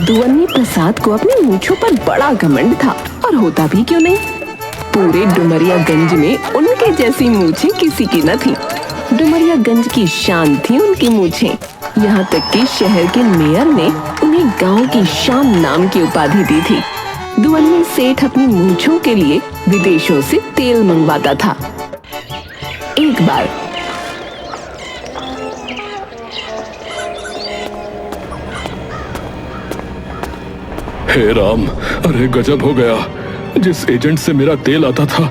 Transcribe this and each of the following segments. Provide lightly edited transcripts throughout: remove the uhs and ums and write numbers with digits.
दुवन्नी प्रसाद को अपनी मूंछों पर बड़ा घमंड था, और होता भी क्यों नहीं। पूरे डुमरियागंज में उनके जैसी मूंछें किसी की न थी। डुमरियागंज की शान थी उनकी मूंछें। यहाँ तक कि शहर के मेयर ने उन्हें गांव की शान नाम की उपाधि दी थी। दुवन्नी सेठ अपनी मूंछों के लिए विदेशों से तेल मंगवाता था। एक बार हे राम, अरे गजब हो गया। जिस एजेंट से मेरा तेल आता था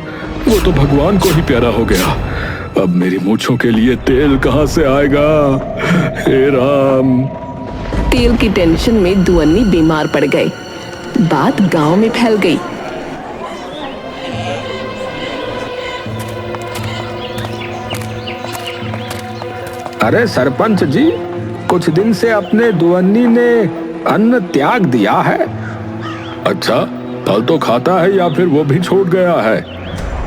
वो तो भगवान को ही प्यारा हो गया। अब मेरी मूंछों के लिए तेल कहां से आएगा? हे राम। तेल की टेंशन में दुवन्नी बीमार पड़ गए। बात गांव में फैल गई। अरे सरपंच जी, कुछ दिन से अपने दुवन्नी ने अन्न त्याग दिया है। अच्छा, फल तो खाता है या फिर वो भी छूट गया है?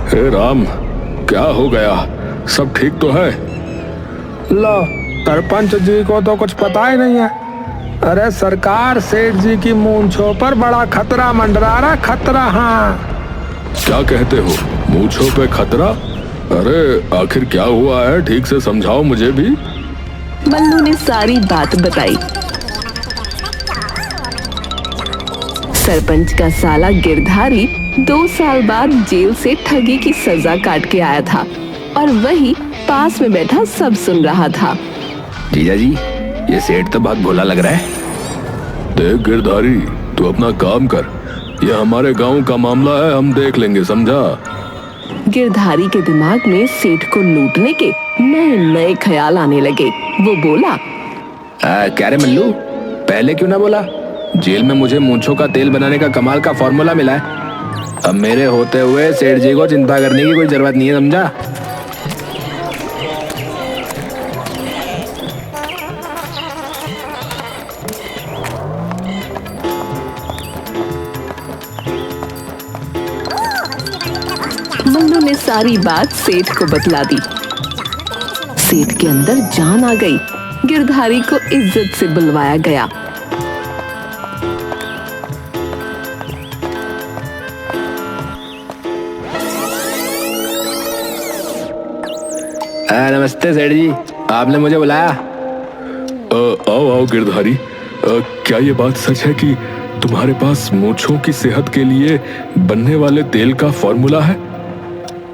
हे राम, क्या हो गया? सब ठीक तो है? लो, सरपंच जी को तो कुछ पता ही नहीं है। अरे सरकार सेठ जी की मूंछों पर बड़ा खतरा मंडरा रहा, खतरा। हाँ, क्या कहते हो? मूंछों पे खतरा? अरे आखिर क्या हुआ है, ठीक से समझाओ मुझे भी। मल्लू ने सारी बात बताई। सरपंच का साला गिरधारी 2 साल बाद जेल से ठगी की सजा काट के आया था, और वही पास में बैठा सब सुन रहा था। जीजा जी, ये सेठ तो बहुत भोला लग रहा है। देख गिरधारी, तू अपना काम कर। ये हमारे गांव का मामला है, हम देख लेंगे, समझा? गिरधारी के दिमाग में सेठ को लूटने के नए नए ख्याल आने लगे। वो बोला, क्या रे मल्लू, पहले क्यों ना बोला? जेल में मुझे मूंछों का तेल बनाने का कमाल का फॉर्मूला मिला है। अब मेरे होते हुए सेठ जी को चिंता करने की कोई जरूरत नहीं है, समझा? मल्लू ने सारी बात सेठ को बतला दी। सेठ के अंदर जान आ गई। गिरधारी को इज्जत से बुलवाया गया। नमस्ते सेठ जी, आपने मुझे बुलाया? आओ आओ गिरधारी। क्या ये बात सच है कि तुम्हारे पास मूंछों की सेहत के लिए बनने वाले तेल का फॉर्मूला है?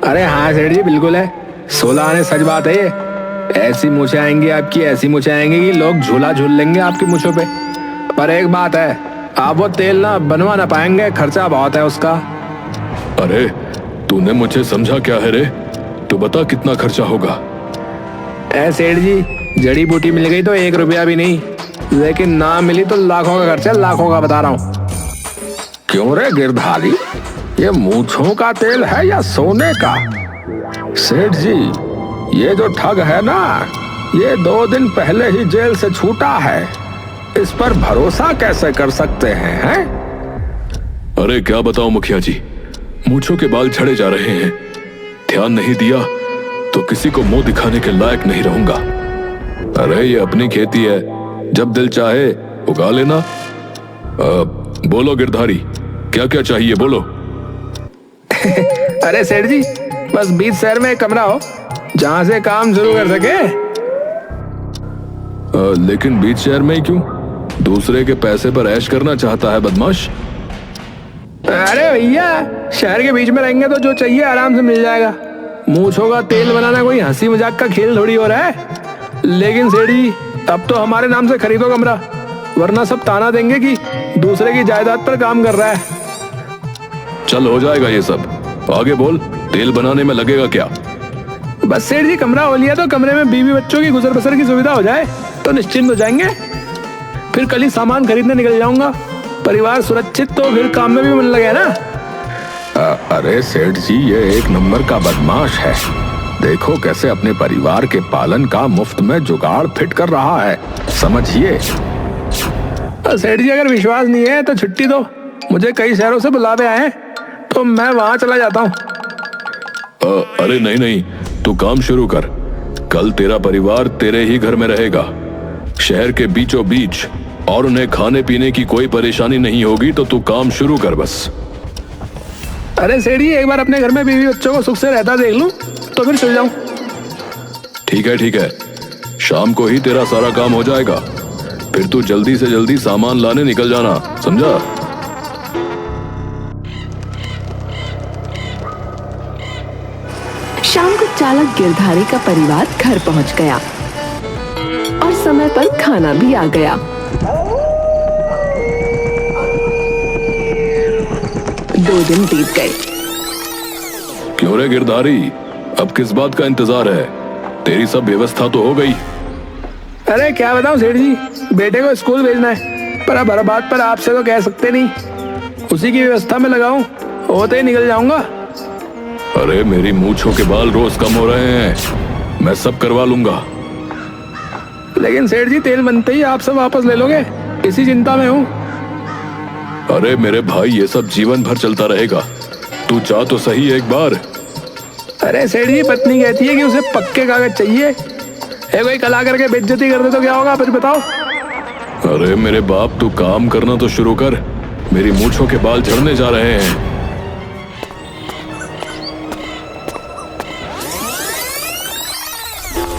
अरे हाँ सेठ जी, बिल्कुल है। 16 आने सच बात है ये। ऐसी मूछें आएंगी आपकी, ऐसी मूछें आएंगी कि लोग झूला झूल लेंगे आपकी मूछों पे। पर एक बात है, आप वो तेल ना बनवा ना पाएंगे, खर्चा बहुत है उसका। अरे तूने मुझे समझा क्या है रे? तू बता कितना खर्चा होगा? सेठ जी, जड़ी बूटी मिल गई तो 1 रुपया भी नहीं, लेकिन ना मिली तो लाखों का खर्चा, लाखों का बता रहा हूँ। क्यों रे गिरधारी, ये मूंछों का तेल है या सोने का? सेठ जी, ये जो ठग है ना, ये 2 दिन पहले ही जेल से छूटा है। इस पर भरोसा कैसे कर सकते हैं? अरे क्या बताऊं मुखिया जी, मूंछों के बाल झड़े जा रहे हैं। ध्यान नहीं दिया तो किसी को मुंह दिखाने के लायक नहीं रहूंगा। अरे ये अपनी खेती है, जब दिल चाहे उगा लेना। बोलो गिरधारी, क्या क्या चाहिए बोलो। अरे सेठ जी, बस बीच शहर में एक कमरा हो जहां से काम शुरू कर सके। लेकिन बीच शहर में ही क्यों? दूसरे के पैसे पर ऐश करना चाहता है बदमाश। अरे भैया, शहर के बीच में रहेंगे तो जो चाहिए आराम से मिल जाएगा। मूंछों का तेल बनाना कोई हंसी मजाक का खेल थोड़ी हो रहा है। लेकिन सेठ जी, अब तो हमारे नाम से खरीदो कमरा, वरना सब ताना देंगे कि दूसरे की जायदाद पर काम कर रहा है। चल हो जाएगा ये सब, आगे बोल। तेल बनाने में लगेगा क्या? बस सेठ जी, कमरा हो लिया तो कमरे में बीवी बच्चों की गुजर बसर की सुविधा हो जाए तो निश्चिंत हो जाएंगे। फिर कल ही सामान खरीदने निकल जाऊंगा। परिवार सुरक्षित तो फिर काम में भी मन लगे ना। अरे सेठ जी, ये 1 नंबर का बदमाश है। देखो कैसे अपने परिवार के पालन का मुफ्त में जुगाड़ फिट कर रहा है, समझिए। सेठ जी, अगर विश्वास नहीं है तो छुट्टी दो। मुझे कई शहरों से बुलावे आए हैं तो मैं वहां चला जाता हूँ। अरे नहीं नहीं, तू काम शुरू कर। कल तेरा परिवार तेरे ही घर में रहेगा। शहर के बीचों बीच, और उन्हें खाने पीने की कोई परेशानी नहीं होगी, तो तू काम शुरू कर बस। अरे सेठ जी, एक बार अपने घर में बीवी बच्चों को सुख से रहता देख लूं तो फिर चल जाऊं। ठीक है, शाम को ही तेरा सारा काम हो जाएगा। फिर तू जल्दी से जल्दी सामान लाने निकल जाना, समझा? शाम को चालक गिरधारी का परिवार घर पहुंच गया और समय पर खाना भी आ गया। 2 दिन बीत गए। क्यों रे गिरधारी, अब किस बात का इंतजार है? तेरी सब व्यवस्था तो हो गई। अरे क्या बताऊं सेठ जी, बेटे को स्कूल भेजना है, पर अब हर बात पर आपसे तो कह सकते नहीं। उसी की व्यवस्था में लगाऊं, होते ही निकल जाऊंगा। अरे मेरी मूंछों के बाल रोज कम हो रहे हैं, मैं सब करवा लूंगा। लेकिन सेठ जी, तेल बनते ही आप सब वापस ले लोगे, इसी चिंता में हूँ। अरे मेरे भाई, ये सब जीवन भर चलता रहेगा, तू चाह तो सही एक बार। अरे सेठ जी, पत्नी कहती है कि उसे पक्के कागज चाहिए। कोई कला करके बेइज्जती कर दे तो क्या होगा, फिर बताओ। अरे मेरे बाप, तू काम करना तो शुरू कर, मेरी मूंछों के बाल झड़ने जा रहे हैं।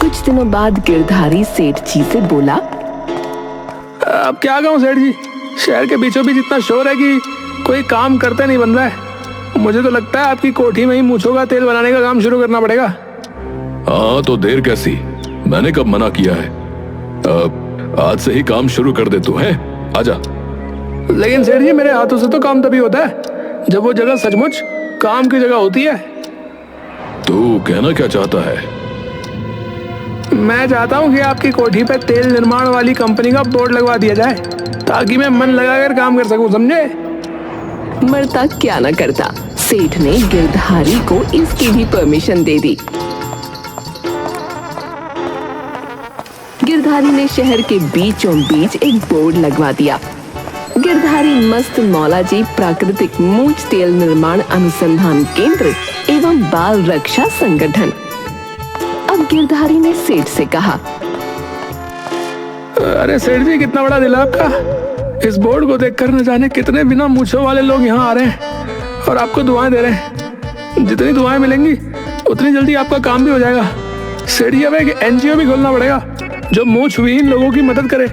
कुछ दिनों बाद गिरधारी सेठ जी से बोला, अब क्या कहूँ सेठ जी, शहर के बीचों बीच इतना शोर है कि कोई काम करते नहीं बन रहा है। मुझे तो लगता है आपकी कोठी में ही मूंछों का तेल बनाने का काम शुरू करना पड़ेगा। हाँ, तो देर कैसी, मैंने कब मना किया है? आज से ही काम शुरू कर दे तू, है? आजा। लेकिन सेठ जी, मेरे हाथों से तो काम तभी होता है जब वो जगह सचमुच काम की जगह होती है। तू कहना क्या चाहता है? मैं चाहता हूँ कि आपकी कोठी पे तेल निर्माण वाली कंपनी का बोर्ड लगवा दिया जाए, ताकि मैं मन लगाकर काम कर सकूं, समझे? मरता क्या न करता, सेठ ने गिरधारी को इसकी भी परमिशन दे दी। गिरधारी ने शहर के बीचों बीच एक बोर्ड लगवा दिया, गिरधारी मस्त मौलाजी प्राकृतिक मूंछ तेल निर्माण अनुसंधान केंद्र एवं बाल रक्षा संगठन। अब गिरधारी ने सेठ से कहा, अरे सेठ जी, कितना बड़ा दिल है आपका। इस बोर्ड को देखकर न जाने कितने बिना मूंछों वाले लोग यहाँ आ रहे हैं और आपको दुआएं दे रहे हैं। जितनी दुआएं मिलेंगी उतनी जल्दी आपका काम भी हो जाएगा। सेठ जी, अब एक एनजीओ भी खोलना पड़ेगा जो मूंछ विहीन लोगों की मदद करे।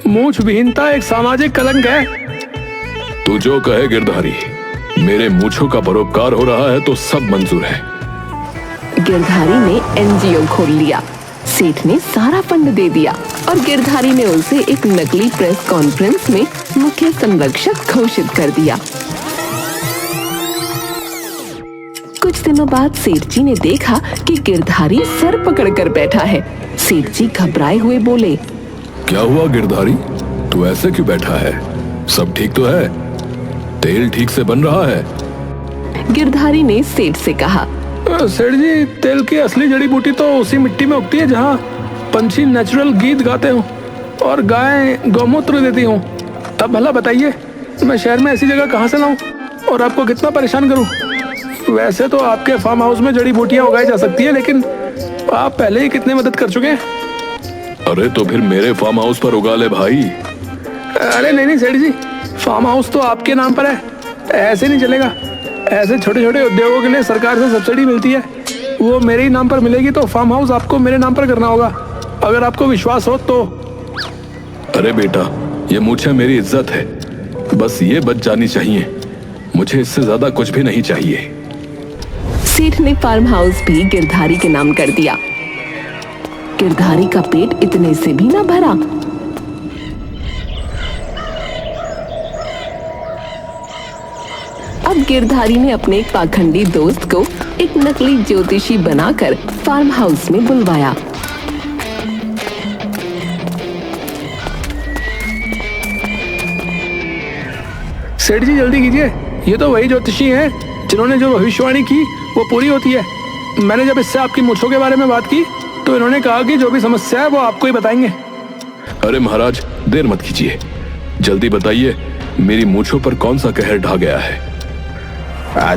मूंछ विहीनता एक सामाजिक कलंक है। तू जो कहे गिरधारी, मेरे मूंछों का परोपकार हो रहा है तो सब मंजूर है। गिरधारी ने एनजीओ खोल लिया, सेठ ने सारा फंड दे दिया और गिरधारी ने उसे एक नकली प्रेस कॉन्फ्रेंस में मुख्य संरक्षक घोषित कर दिया। कुछ दिनों बाद सेठ जी ने देखा कि गिरधारी सर पकड़कर बैठा है। सेठ जी घबराए हुए बोले, क्या हुआ गिरधारी, तू ऐसे क्यों बैठा है? सब ठीक तो है? तेल ठीक से बन रहा है? गिरधारी ने सेठ से कहा, सेठ जी, तेल की असली जड़ी बूटी तो उसी मिट्टी में उगती है जहाँ पंछी नेचुरल गीत गाते हो और गाय गौमूत्र देती हूँ। अब भला बताइए, मैं शहर में ऐसी जगह कहाँ से लाऊं और आपको कितना परेशान करूं? वैसे तो आपके फार्म हाउस में जड़ी बूटियां उगाई जा सकती है, लेकिन आप पहले ही कितने मदद कर चुके हैं। अरे तो फिर मेरे फार्म हाउस पर उगा ले भाई। अरे नहीं सेठ जी, फार्म हाउस तो आपके नाम पर है, ऐसे नहीं चलेगा। ऐसे छोटे छोटे उद्योगों के लिए सरकार से सब्सिडी मिलती है, वो मेरे ही नाम पर मिलेगी, तो फार्म हाउस आपको मेरे नाम पर करना होगा, अगर आपको विश्वास हो तो। अरे बेटा, ये मूंछें मेरी इज्जत है, बस ये बच जानी चाहिए, मुझे इससे ज्यादा कुछ भी नहीं चाहिए। सेठ ने फार्म हाउस भी गिरधारी के नाम कर दिया। गिरधारी का पेट इतने से भी न भरा। अब गिरधारी ने अपने एक पाखंडी दोस्त को एक नकली ज्योतिषी बनाकर फार्म हाउस में बुलवाया। सेठ जी, जल्दी कीजिए, ये तो वही ज्योतिषी हैं जिन्होंने जो भविष्यवाणी की वो पूरी होती है। मैंने जब इससे आपकी मूंछों के बारे में बात की तो इन्होंने कहा कि जो भी समस्या है वो आपको ही बताएंगे। अरे महाराज, देर मत कीजिए, जल्दी बताइए, मेरी मूंछों पर कौन सा कहर ढा गया है?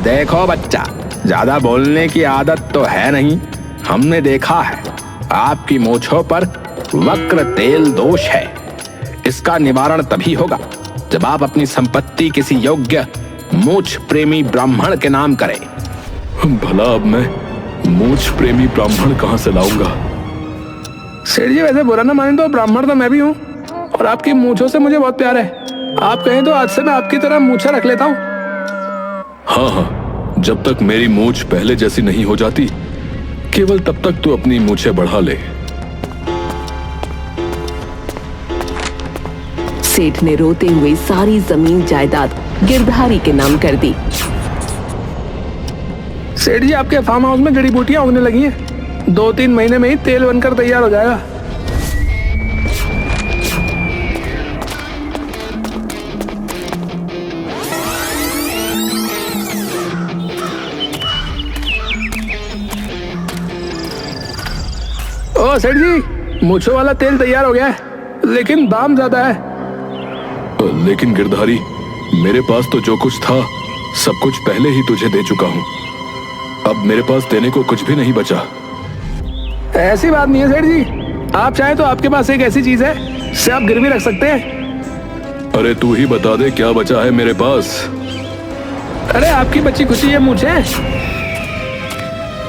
देखो बच्चा, ज्यादा बोलने की आदत तो है नहीं। हमने देखा है आपकी मूंछों पर वक्र तेल दोष है। इसका निवारण तभी होगा जब आप अपनी संपत्ति किसी योग्य मूछ प्रेमी ब्राह्मण के नाम करें। भला अब मैं मूछ प्रेमी ब्राह्मण कहां से लाऊंगा? सेठ जी वैसे बुरा ना माने तो ब्राह्मण तो मैं भी हूँ, और आपकी मूछों से मुझे बहुत प्यार है। आप कहें तो आज से मैं आपकी तरह मूछें रख लेता हूँ। हाँ हाँ, जब तक मेरी मूछ पहले जैसी नहीं हो जाती, केवल तब तक तू अपनी मूछें बढ़ा ले। सेठ ने रोते हुए सारी जमीन जायदाद गिरधारी के नाम कर दी। सेठ जी आपके फार्म हाउस में जड़ी बूटियां उगने लगी हैं। 2-3 महीने में ही तेल बनकर तैयार हो जाएगा। ओ सेठ जी, मूछों वाला तेल तैयार हो गया है, लेकिन दाम ज्यादा है। लेकिन गिरधारी, मेरे पास तो जो कुछ था सब कुछ पहले ही तुझे दे चुका हूं। अब मेरे पास देने को कुछ भी नहीं बचा। ऐसी बात नहीं है सेठ जी, आप चाहे तो आपके पास एक ऐसी चीज है जिसे आप गिरवी रख सकते हैं। अरे तू ही बता दे क्या बचा है मेरे पास। अरे आपकी बच्ची खुशी है मूछें।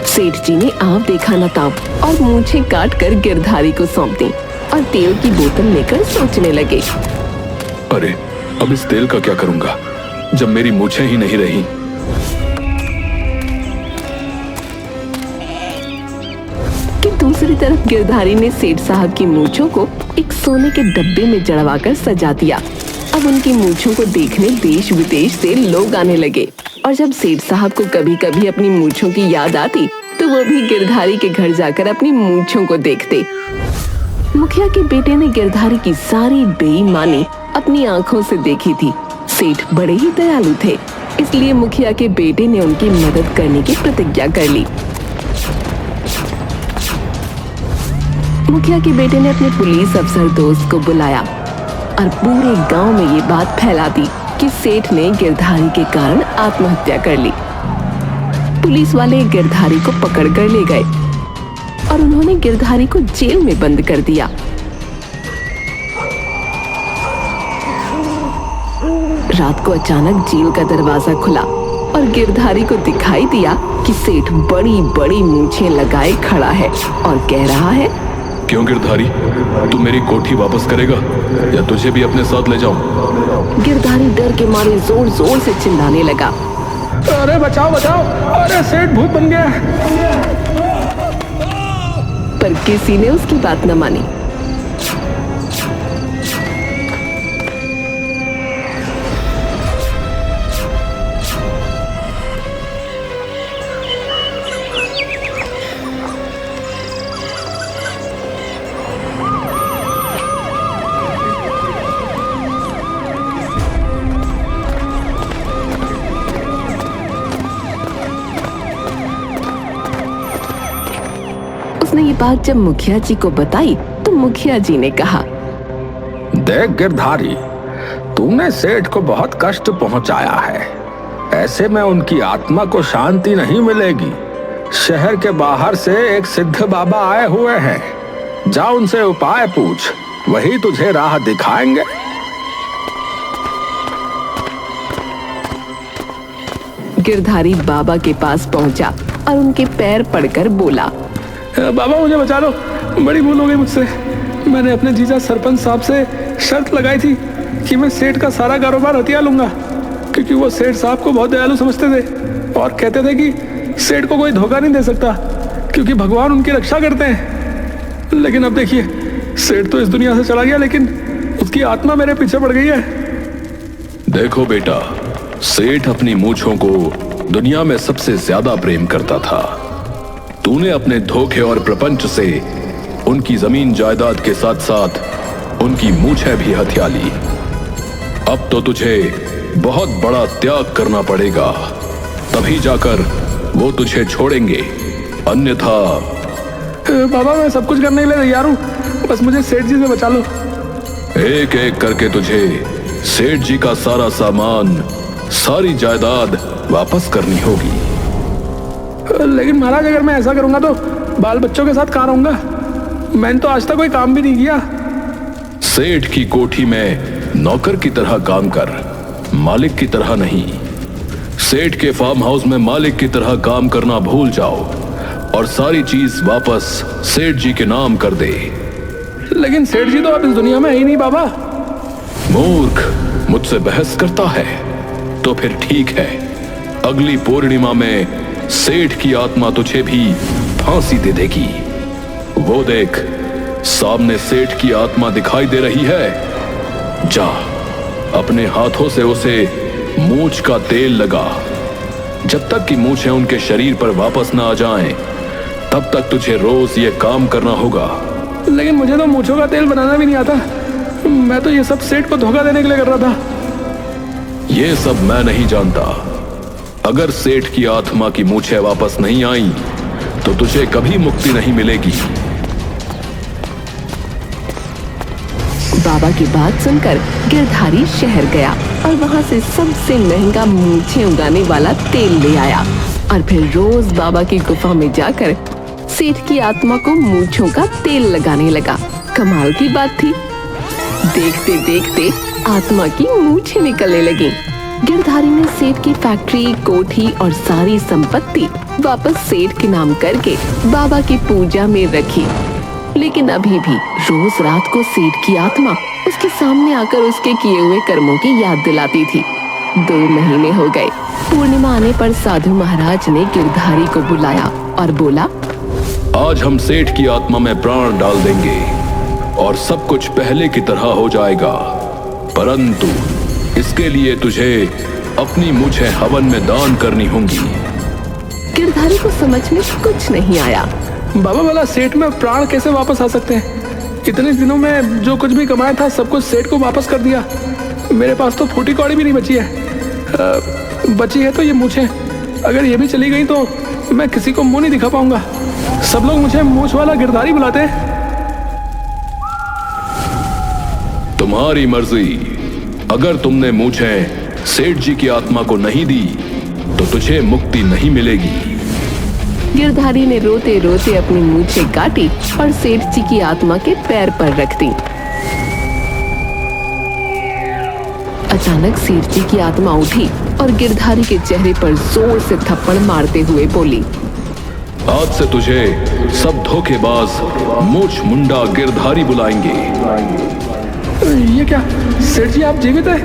सेठ जी ने आप देखा न ताप और मूछें काट कर गिरधारी को सौंप दी और तेल की बोतल लेकर सोचने लगे। अरे अब इस तेल का क्या करूंगा जब मेरी मूछें ही नहीं रही। कि दूसरी तरफ गिरधारी ने सेठ साहब की मूछों को एक सोने के डब्बे में जड़वाकर सजा दिया। अब उनकी मूछों को देखने देश विदेश से लोग आने लगे, और जब सेठ साहब को कभी कभी अपनी मूछों की याद आती तो वो भी गिरधारी के घर जाकर अपनी मूछों को देखते। मुखिया के बेटे ने गिरधारी की सारी बेईमानी अपनी आंखों से देखी थी। सेठ बड़े ही दयालु थे, इसलिए मुखिया के बेटे ने उनकी मदद करने की प्रतिज्ञा कर ली। मुखिया के बेटे ने अपने पुलिस अफसर दोस्त को बुलाया और पूरे गांव में ये बात फैला दी कि सेठ ने गिरधारी के कारण आत्महत्या कर ली। पुलिस वाले गिरधारी को पकड़ कर ले गए और उन्होंने गिरधारी को जेल में बंद कर दिया। रात को अचानक जेल का दरवाजा खुला और गिरधारी को दिखाई दिया कि सेठ बड़ी बड़ी मूछें लगाए खड़ा है और कह रहा है, क्यों गिरधारी, तू मेरी कोठी वापस करेगा या तुझे भी अपने साथ ले जाऊं? गिरधारी डर के मारे जोर जोर से चिल्लाने लगा। अरे बचाओ बचाओ, अरे सेठ भूत बन गया। पर किसी ने उसकी बात न मानी। उसने ये बात जब मुखिया जी को बताई तो मुखिया जी ने कहा, देख गिरधारी, तूने सेठ को बहुत कष्ट पहुंचाया है। ऐसे में उनकी आत्मा को शांति नहीं मिलेगी। शहर के बाहर से एक सिद्ध बाबा आए हुए हैं, जा उनसे उपाय पूछ, वही तुझे राह दिखाएंगे। गिरधारी बाबा के पास पहुंचा और उनके पैर पड़कर बोला, बाबा मुझे बचा लो, बड़ी भूल हो गई मुझसे। मैंने अपने जीजा सरपंच साहब से शर्त लगाई थी कि मैं सेठ का सारा कारोबार हथिया लूंगा, क्योंकि वो सेठ साहब को बहुत दयालु समझते थे और कहते थे कि सेठ को कोई धोखा नहीं दे सकता क्योंकि भगवान उनकी रक्षा करते हैं। लेकिन अब देखिए, सेठ तो इस दुनिया से चला गया, लेकिन उसकी आत्मा मेरे पीछे पड़ गई है। देखो बेटा, सेठ अपनी मूछों को दुनिया में सबसे ज्यादा प्रेम करता था। तूने अपने धोखे और प्रपंच से उनकी जमीन जायदाद के साथ साथ उनकी मूछें भी हथिया ली। अब तो तुझे बहुत बड़ा त्याग करना पड़ेगा, तभी जाकर वो तुझे छोड़ेंगे, अन्यथा। बाबा मैं सब कुछ करने के लिए तैयार हूँ, बस मुझे सेठ जी से बचा लो। एक एक करके तुझे सेठ जी का सारा सामान, सारी जायदाद वापस करनी होगी। लेकिन महाराज, अगर मैं ऐसा करूंगा तो बाल बच्चों के साथ कहाँ रहूंगा? मैंने तो आज तक कोई काम भी नहीं किया। सेठ की कोठी में नौकर की तरह काम कर, मालिक की तरह नहीं। सेठ के फार्म हाउस में मालिक की तरह काम करना भूल जाओ और सारी चीज वापस सेठ जी के नाम कर दे। लेकिन सेठ जी तो अब इस दुनिया में है ही नहीं बाबा। मूर्ख, मुझसे बहस करता है? तो फिर ठीक है, अगली पूर्णिमा में सेठ की आत्मा तुझे भी फांसी दे देगी। वो देख, सामने सेठ की आत्मा दिखाई दे रही है। जा, अपने हाथों से उसे मूंछ का तेल लगा। जब तक कि मूंछें उनके शरीर पर वापस ना आ जाएं, तब तक तुझे रोज ये काम करना होगा। लेकिन मुझे तो मूंछों का तेल बनाना भी नहीं आता। मैं तो ये सब सेठ को धोखा देने के लिए कर रहा था। ये सब मैं नहीं जानता। अगर सेठ की आत्मा की मूंछें वापस नहीं आई तो तुझे कभी मुक्ति नहीं मिलेगी। बाबा की बात सुनकर गिरधारी शहर गया और वहां से सबसे महंगा मूंछें उगाने वाला तेल ले आया और फिर रोज बाबा की गुफा में जाकर सेठ की आत्मा को मूंछों का तेल लगाने लगा। कमाल की बात थी, देखते देखते आत्मा की मूंछें निकलने लगी। गिरधारी ने सेठ की फैक्ट्री, कोठी और सारी संपत्ति वापस सेठ के नाम करके बाबा की पूजा में रखी। लेकिन अभी भी रोज रात को सेठ की आत्मा उसके सामने आकर उसके किए हुए कर्मों की याद दिलाती थी। 2 महीने हो गए। पूर्णिमा आने पर साधु महाराज ने गिरधारी को बुलाया और बोला, आज हम सेठ की आत्मा में प्राण डाल देंगे और सब कुछ पहले की तरह हो जाएगा, परंतु इसके लिए तुझे अपनी मूंछें हवन में दान करनी होंगी। गिरधारी को समझ में कुछ नहीं आया। बाबा वाला सेठ में प्राण कैसे वापस आ सकते हैं? इतने दिनों में जो कुछ भी कमाया था सब कुछ सेठ को वापस कर दिया। मेरे पास तो फूटी कौड़ी भी नहीं बची है। बची है तो ये मूंछें। अगर ये भी चली गई तो मैं किसी को मुंह नहीं दिखा पाऊंगा। सब लोग मुझे मूंछ वाला गिरधारी बुलाते हैं। तुम्हारी मर्जी। अगर तुमने मूंछें सेठ जी की आत्मा को नहीं दी तो तुझे मुक्ति नहीं मिलेगी। गिरधारी ने रोते रोते अपनी मूंछें काटी और सेठ जी की आत्मा के पैर पर रख दी। अचानक सेठ जी की आत्मा उठी और गिरधारी के चेहरे पर जोर से थप्पड़ मारते हुए बोली, आज से तुझे सब धोखेबाज मूंछ मुंडा गिरधारी बुलाएंगे। ये क्या सेठ जी, आप जीवित हैं?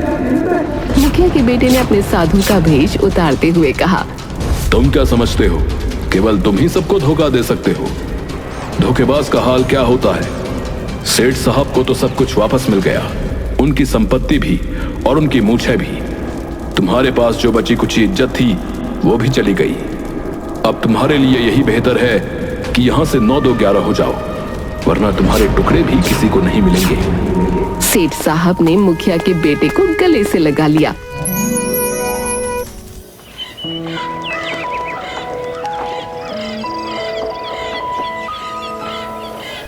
मुखिया के बेटे ने अपने साधु का भेष उतारते हुए कहा, तुम क्या समझते हो केवल तुम ही सबको धोखा दे सकते हो? धोखेबाज का हाल क्या होता है? सेठ साहब को तो सब कुछ वापस मिल गया, उनकी संपत्ति भी और उनकी मूंछें भी। तुम्हारे पास जो बची कुची इज्जत थी वो भी चली गई। अब तुम्हारे लिए यही बेहतर है कि यहाँ से 9-2-11 हो जाओ, वरना तुम्हारे टुकड़े भी किसी को नहीं मिलेंगे। सेठ साहब ने मुखिया के बेटे को गले से लगा लिया।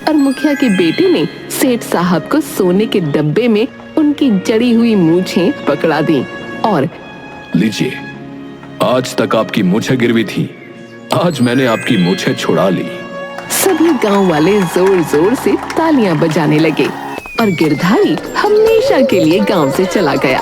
और मुखिया के बेटे ने सेठ साहब को सोने के डब्बे में उनकी जड़ी हुई मूंछें पकड़ा दी और लीजिए, आज तक आपकी मूंछें गिरवी थी, आज मैंने आपकी मूंछें छुड़ा ली। सभी गांव वाले जोर जोर से तालियां बजाने लगे और गिरधारी हमेशा के लिए गांव से चला गया।